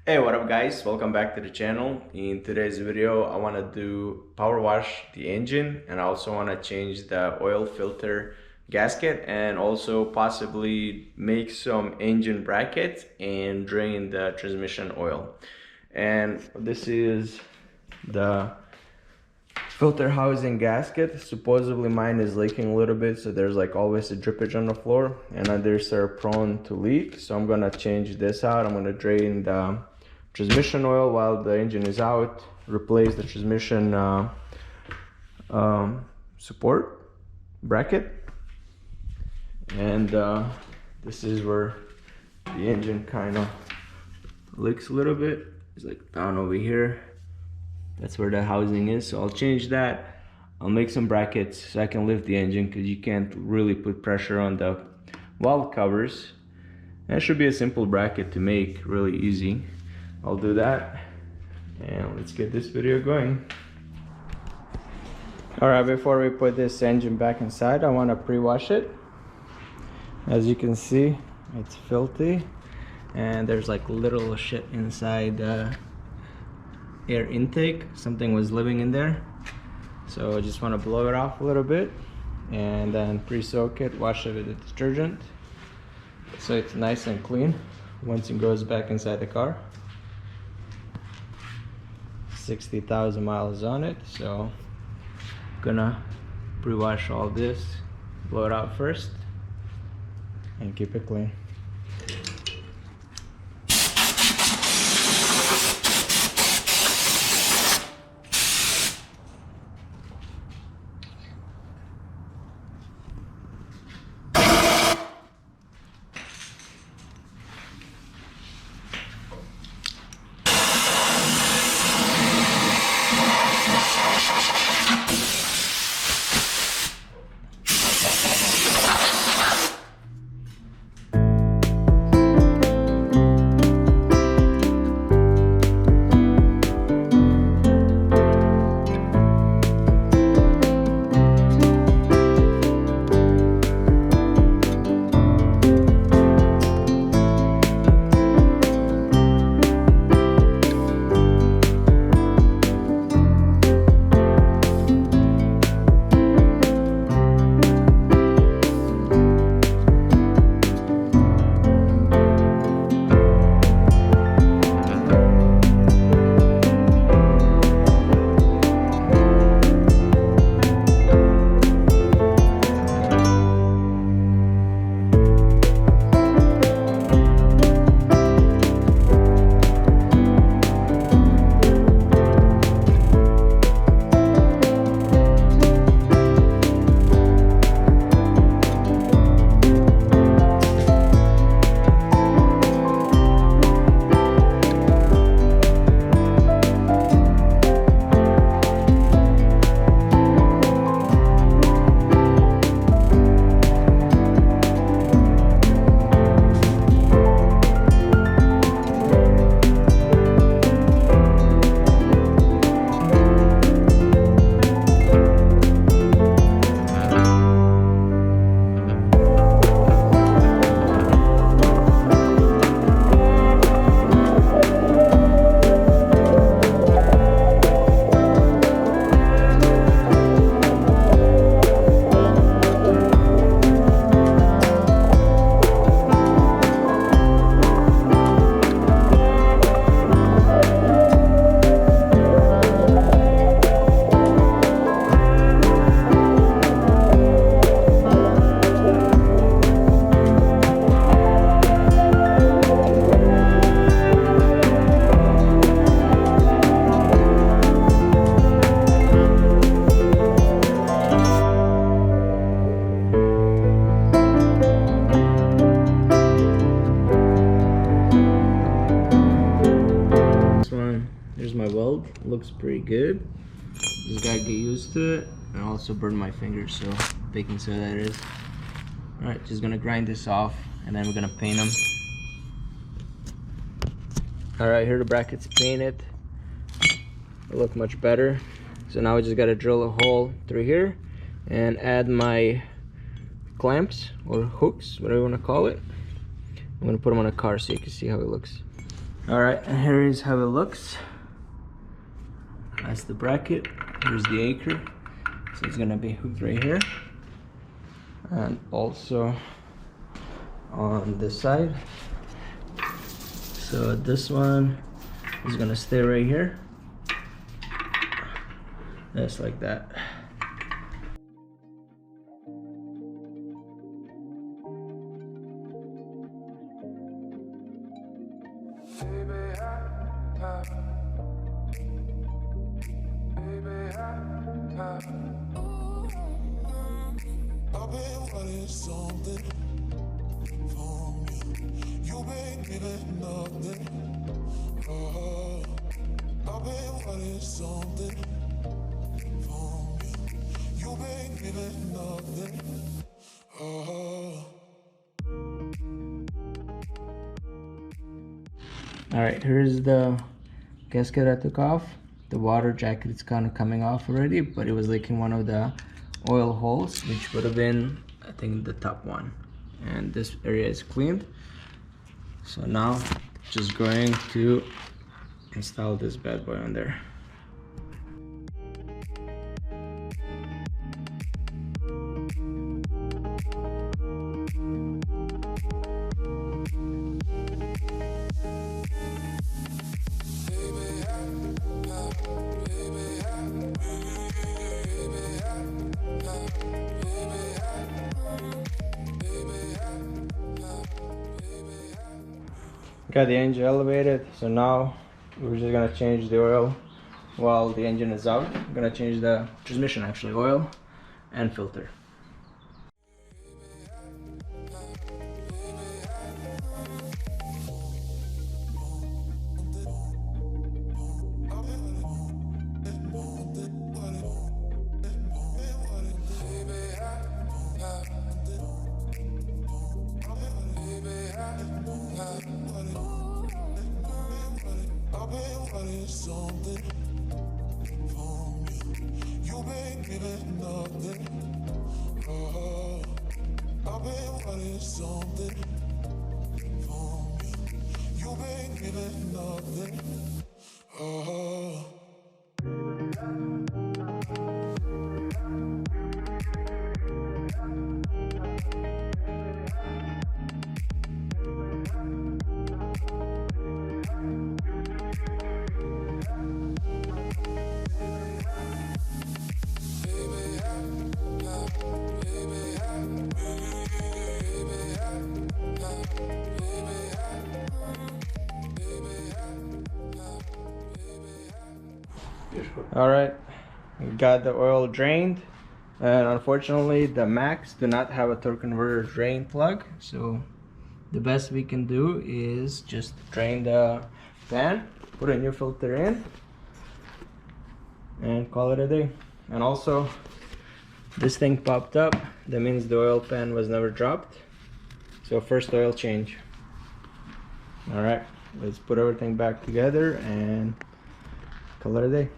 Hey, what up guys, welcome back to the channel. In today's video I want to do power wash the engine, and I also want to change the oil filter gasket and also possibly make some engine brackets and drain the transmission oil. And this is the filter housing gasket. Supposedly mine is leaking a little bit, so there's like always a drippage on the floor, and others are prone to leak. So I'm gonna change this out. I'm gonna drain the transmission oil while the engine is out, replace the transmission support bracket, and this is where the engine kind of leaks a little bit. It's like down over here. That's where the housing is, so I'll change that. I'll make some brackets so I can lift the engine, because you can't really put pressure on the valve covers. That should be a simple bracket to make, really easy. I'll do that, and let's get this video going. Alright, before we put this engine back inside, I want to pre-wash it. As you can see, it's filthy, and there's like little shit inside the air intake. Something was living in there, so I just want to blow it off a little bit and then pre-soak it, wash it with the detergent so it's nice and clean once it goes back inside the car. 60,000 miles on it, so I'm gonna pre-wash all this, blow it out first, and keep it clean. There's my weld, looks pretty good. Just gotta get used to it, and I also burned my fingers, so baking soda that is. Alright, just gonna grind this off, and then we're gonna paint them. Alright, here the brackets painted. They look much better. So now we just gotta drill a hole through here and add my clamps or hooks, whatever you want to call it. I'm gonna put them on a car so you can see how it looks. Alright, and here is how it looks. That's the bracket. Here's the anchor. So it's gonna be hooked right here. And also on this side. So this one is gonna stay right here. Just like that. Alright, here's the gasket I took off. The water jacket is kind of coming off already, but it was leaking one of the oil holes, which would have been, I think, the top one. And this area is cleaned. So now, just going to install this bad boy on there. Got the engine elevated, so now we're just gonna change the oil while the engine is out. I'm gonna change the transmission, actually, oil and filter. Alright, we got the oil drained, and unfortunately the Macs do not have a torque converter drain plug, so the best we can do is just drain the pan, put a new filter in, and call it a day. And also, this thing popped up, that means the oil pan was never dropped, so first oil change. Alright, let's put everything back together and call it a day.